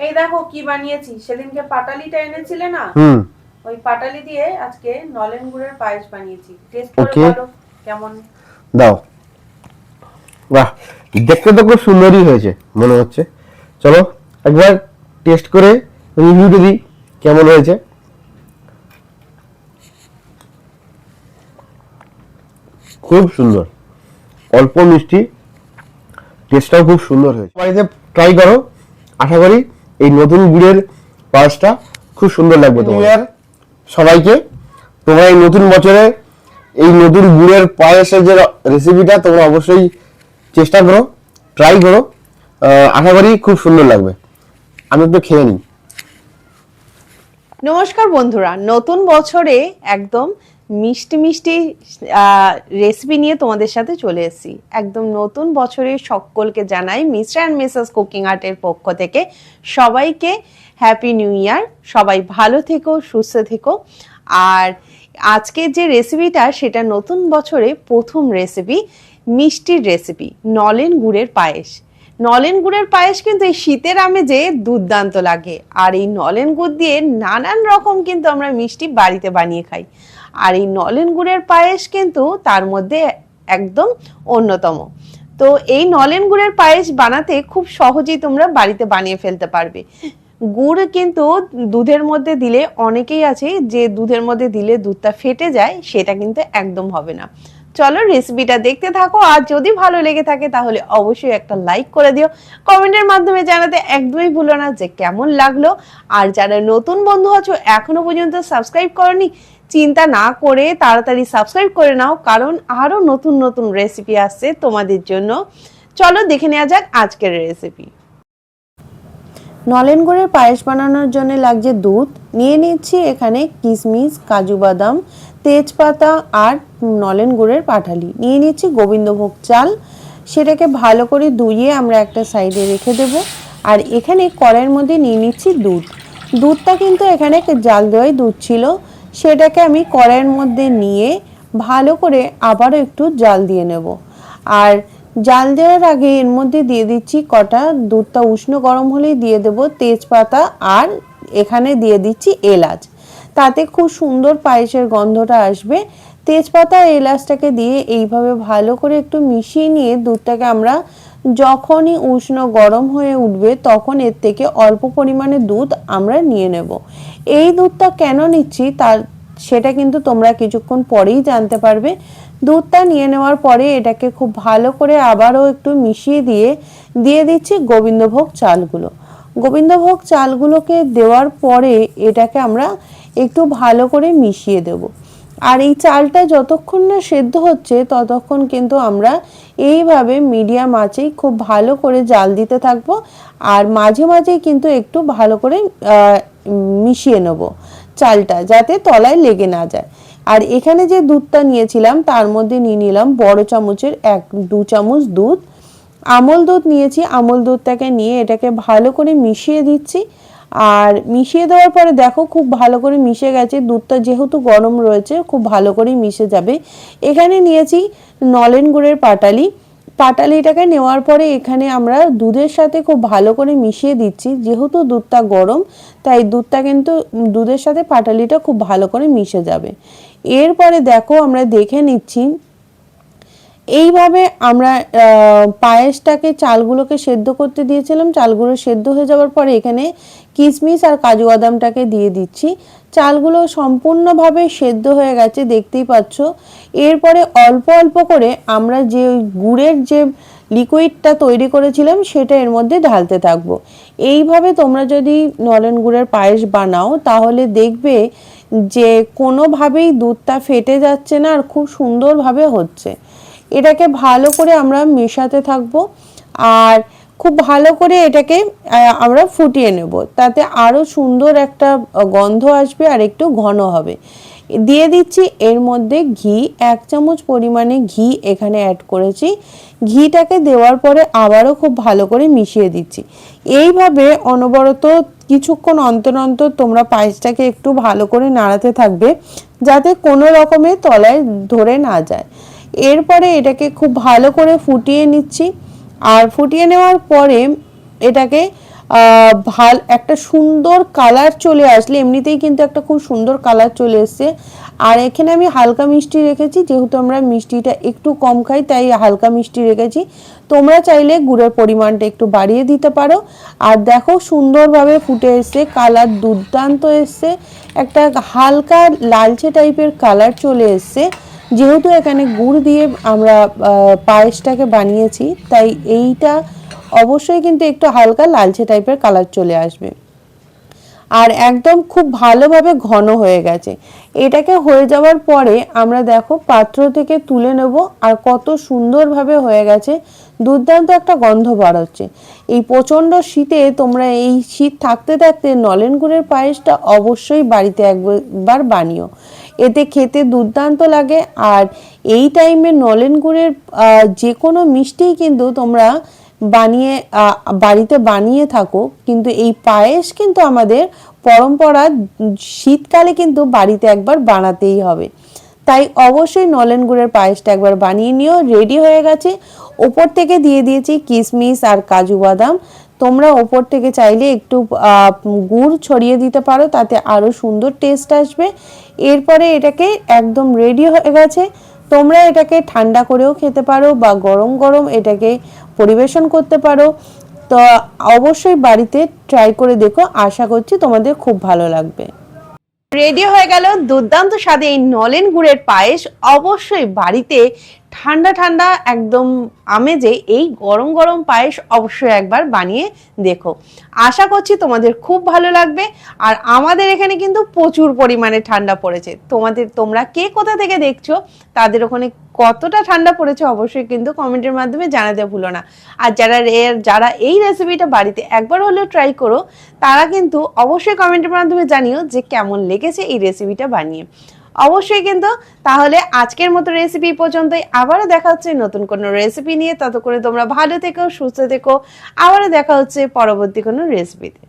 এই দেখো কি বানিয়েছি, সেদিনকে পাটালিটা এনেছিলে না, ওই পাটালি দিয়ে আজকে নলেন গুড়ের পায়েস বানিয়েছি। টেস্ট করে বলো কেমন। দাও। বাহ, দেখতে তো খুব সুন্দরই হয়েছে মনে হচ্ছে। চলো একবার টেস্ট করে রিভিউ দিই কেমন হয়েছে। খুব সুন্দর, অল্প মিষ্টি, টেস্টটাও খুব সুন্দর হয়েছে। বাড়িতে ট্রাই করো, আশা করি এই নতুন গুড়ের পায়েসটা খুব সুন্দর লাগবে তোমাদের সবাইকে। তোমরা এই নতুন বছরে এই নতুন গুড়ের পায়েসের যে রেসিপিটা তোমরা অবশ্যই চেষ্টা করো, ট্রাই করো, আশা করি খুব সুন্দর লাগবে। আমি একটু খেয়ে নিই। নমস্কার বন্ধুরা, নতুন বছরে একদম মিষ্টি মিষ্টি রেসিপি নিয়ে তোমাদের সাথে চলে এসেছি। একদম নতুন বছরে সকলকে জানাই মিস্টার অ্যান্ড মিসেস কুকিং আর্টের পক্ষ থেকে সবাইকে হ্যাপি নিউ ইয়ার। সবাই ভালো থেকো, সুস্থ থেকো। আর আজকে যে রেসিপিটা সেটা নতুন বছরে প্রথম রেসিপি, মিষ্টির রেসিপি, নলেন গুড়ের পায়েস। নলেন গুড়ের পায়েস কিন্তু এই শীতের আমেজে দুর্দান্ত লাগে। আর এই নলেন গুড় দিয়ে নানান রকম কিন্তু আমরা মিষ্টি বাড়িতে বানিয়ে খাই। আর এই নলেন গুড়ের পায়েস কিন্তু তার মধ্যে একদম অন্যতম। তো এই নলেন গুড়ের পায়েস বানাতে খুব সহজেই তোমরা বাড়িতে বানিয়ে ফেলতে পারবে। গুড় কিন্তু দুধের মধ্যে দিলে, অনেকেই আছে যে দুধের মধ্যে দিলে দুধটা ফেটে যায়, সেটা কিন্তু একদম হবে না। চলো রেসিপিটা দেখতে থাকো। আর যদি ভালো লেগে থাকে তাহলে অবশ্যই একটা লাইক করে দিও। কমেন্টের মাধ্যমে জানাতে একদমই ভুলো না যে কেমন লাগলো। আর যারা নতুন বন্ধু আছো এখনো পর্যন্ত সাবস্ক্রাইব করনি, চিন্তা না করে তাড়াতাড়ি সাবস্ক্রাইব করে নাও, কারণ আরো নতুন নতুন রেসিপি আসছে তোমাদের জন্য। চলো দেখে নেওয়া যাক আজকের রেসিপি। নলেন গুড়ের পায়েস বানানোর জন্য লাগছে দুধ। নিয়ে নিচ্ছি এখানে কিশমিশ, কাজু বাদাম, তেজপাতা আর নলেন গুড়ের পাটালি। নিয়ে নিচ্ছি গোবিন্দভোগ চাল, সেটাকে ভালো করে ধুয়ে আমরা একটা সাইডে রেখে দেব। আর এখানে কড়াইয়ের মধ্যে নিয়ে নিচ্ছি দুধ। দুধটা কিন্তু এখানে জাল দেওয়াই দুধ ছিল, সেটাকে আমি কড়াইয়ের মধ্যে নিয়ে ভালো করে আবারও একটু জাল দিয়ে নেব। আর জাল দেওয়ার আগে এর মধ্যে দিয়ে দিচ্ছি কটা, দুধটা উষ্ণ গরম হলেই দিয়ে দেব তেজপাতা, আর এখানে দিয়ে দিচ্ছি এলাচ। তাতে খুব সুন্দর পায়েসের গন্ধটা আসবে। তেজপাতা আর এলাচটাকে দিয়ে এইভাবে ভালো করে একটু মিশিয়ে নিয়ে দুধটাকে আমরা যখনই উষ্ণ গরম হয়ে উঠবে তখন এর থেকে অল্প পরিমাণে দুধ আমরা নিয়ে নেব। এই দুধটা কেন নিচ্ছি সেটা কিন্তু তোমরা কিছুক্ষণ পরেই জানতে পারবে। দুধটা নিয়ে নেওয়ার পরে এটাকে খুব ভালো করে আবারও একটু মিশিয়ে দিয়ে দিচ্ছি গোবিন্দভোগ চালগুলো। গোবিন্দভোগ চালগুলোকে দেওয়ার পরে এটাকে আমরা একটু ভালো করে মিশিয়ে দেব। আর এই চালটা যতক্ষণ না সেদ্ধ হচ্ছে ততক্ষণ কিন্তু আমরা এইভাবে মিডিয়াম আঁচেই খুব ভালো করে জাল দিতে থাকবো। আর মাঝে মাঝেই কিন্তু একটু ভালো করে মিশিয়ে নেব চালটা, যাতে তলায় লেগে না যায়। আর এখানে যে দুধটা নিয়েছিলাম তার মধ্যে নিয়ে নিলাম বড় চামচের 1-2 চামচ দুধ। আমল দুধ নিয়েছি, আমল দুধটাকে নিয়ে এটাকে ভালো করে মিশিয়ে দিচ্ছি। আর মিশিয়ে দেওয়ার পরে দেখো খুব ভালো করে মিশে গেছে। দুধটা যেহেতু গরম রয়েছে খুব ভালো করে মিশে যাবে। এখানে নিয়েছি নলেন গুড়ের পাটালি। পাটালিটাকে নেওয়ার পরে এখানে আমরা দুধের সাথে খুব ভালো করে মিশিয়ে দিচ্ছি। যেহেতু দুধটা গরম তাই দুধটা কিন্তু দুধের সাথে পাটালিটা খুব ভালো করে মিশে যাবে। এরপরে দেখো আমরা দেখে নিচ্ছি এইভাবে আমরা পায়েসটাকে চালগুলোকে সেদ্ধ করতে দিয়েছিলাম। চালগুলো সেদ্ধ হয়ে যাওয়ার পরে এখানে কিশমিশ আর কাজু বাদামটাকে দিয়ে দিচ্ছি। চালগুলো সম্পূর্ণভাবে সেদ্ধ হয়ে গেছে, দেখতেই পাচ্ছ। এরপরে অল্প অল্প করে আমরা যে গুড়ের যে লিকুইডটা তৈরি করেছিলাম সেটা এর মধ্যে ঢালতে থাকবো। এইভাবে তোমরা যদি নলেন গুড়ের পায়েস বানাও তাহলে দেখবে যে কোনোভাবেই দুধটা ফেটে যাচ্ছে না আর খুব সুন্দরভাবে হচ্ছে। এটাকে ভালো করে আমরা মেশাতে থাকবো আর খুব ভালো করে এটাকে আমরা ফুটিয়ে নেব, তাতে আরো সুন্দর একটা গন্ধ আসবে আর একটু ঘন হবে। দিয়ে দিচ্ছি এর মধ্যে ঘি, 1 চামচ পরিমাণে ঘি এখানে অ্যাড করেছি। ঘিটাকে দেওয়ার পরে আবারও খুব ভালো করে মিশিয়ে দিচ্ছি। এইভাবে অনবরত কিছুক্ষণ অন্তর অন্তর তোমরা পায়েসটাকে একটু ভালো করে নাড়াতে থাকবে, যাতে কোনো রকমের তলায় ধরে না যায়। এরপরে এটাকে খুব ভালো করে ফুটিয়ে নিচ্ছি। আর ফুটিয়ে নেওয়ার পরে এটাকে একটা সুন্দর কালার চলে আসলে, এমনিতেই কিন্তু একটা খুব সুন্দর কালার চলে এসছে। আর এখানে আমি হালকা মিষ্টি রেখেছি, যেহেতু আমরা মিষ্টিটা একটু কম খাই তাই হালকা মিষ্টি রেখেছি। তোমরা চাইলে গুড়ের পরিমাণটা একটু বাড়িয়ে দিতে পারো। আর দেখো সুন্দরভাবে ফুটে এসছে, কালার দুর্দান্ত এসছে, একটা হালকা লালচে টাইপের কালার চলে এসছে। যেহেতু এখানে গুড় দিয়ে আমরা পায়েসটাকে বানিয়েছি, তাই এইটা অবশ্যই কিন্তু একটু হালকা লালচে টাইপের কালার চলে আসবে। আর একদম খুব ভালোভাবে ঘন হয়ে গেছে। এটাকে হয়ে যাওয়ার পরে আমরা দেখো পাত্র থেকে তুলে নেব, আর কত সুন্দরভাবে হয়ে গেছে, দুর্দান্ত একটা গন্ধ বার হচ্ছে। এই প্রচণ্ড শীতে তোমরা এই শীত থাকতে থাকতে নলেন গুড়ের পায়েসটা অবশ্যই বাড়িতে একবার বানিও, এতে খেতে দুর্দান্ত লাগে। আর এই টাইমে নলেন গুড়ের যে কোনো মিষ্টিই কিন্তু তোমরা বাড়িতে বানিয়ে থাকো, কিন্তু এই পায়েস কিন্তু আমাদের পরম্পরা, শীতকালে কিন্তু বাড়িতে একবার বানাতেই হবে। তাই অবশ্যই নলেন গুড়ের পায়েসটা একবার বানিয়ে নিও। রেডি হয়ে গেছে, ওপর থেকে দিয়ে দিয়েছি কিশমিশ আর কাজু বাদাম। তোমরা ওপর থেকে চাইলে একটু গুড় ছড়িয়ে দিতে পারো, তাতে আরো সুন্দর টেস্ট আসবে। এরপরে এটাকে একদম রেডি হয়ে গেছে। তোমরা এটাকে ঠান্ডা করেও খেতে পারো বা গরম গরম এটাকে পরিবেশন করতে পারো। তো অবশ্যই বাড়িতে ট্রাই করে দেখো, আশা করছি তোমাদের খুব ভালো লাগবে। রেডি হয়ে গেল দুর্দান্ত স্বাদে এই নলেন গুড়ের পায়েস। অবশ্যই বাড়িতে ঠান্ডা ঠান্ডা একদম আমেজে এই গরম গরম পায়েস অবশ্যই একবার বানিয়ে দেখো, আশা করছি তোমাদের খুব ভালো লাগবে। আর আমাদের এখানে কিন্তু প্রচুর পরিমাণে ঠান্ডা পড়েছে। তোমরা কে কোথা থেকে দেখছো, তাদের ওখানে কতটা ঠান্ডা পড়েছে অবশ্যই কিন্তু কমেন্টের মাধ্যমে জানাতে ভুলো না। আর যারা এই রেসিপিটা বাড়িতে একবার হলেও ট্রাই করো, তারা কিন্তু অবশ্যই কমেন্টের মাধ্যমে জানিও যে কেমন লেগেছে এই রেসিপিটা বানিয়ে। অবশ্যই কিন্তু তাহলে আজকের মতো রেসিপি পর্যন্তই, আবারও দেখা হচ্ছে নতুন কোনো রেসিপি নিয়ে। ততক্ষণে তোমরা ভালো থেকো, সুস্থ থেকো, আবারও দেখা হচ্ছে পরবর্তী কোনো রেসিপিতে।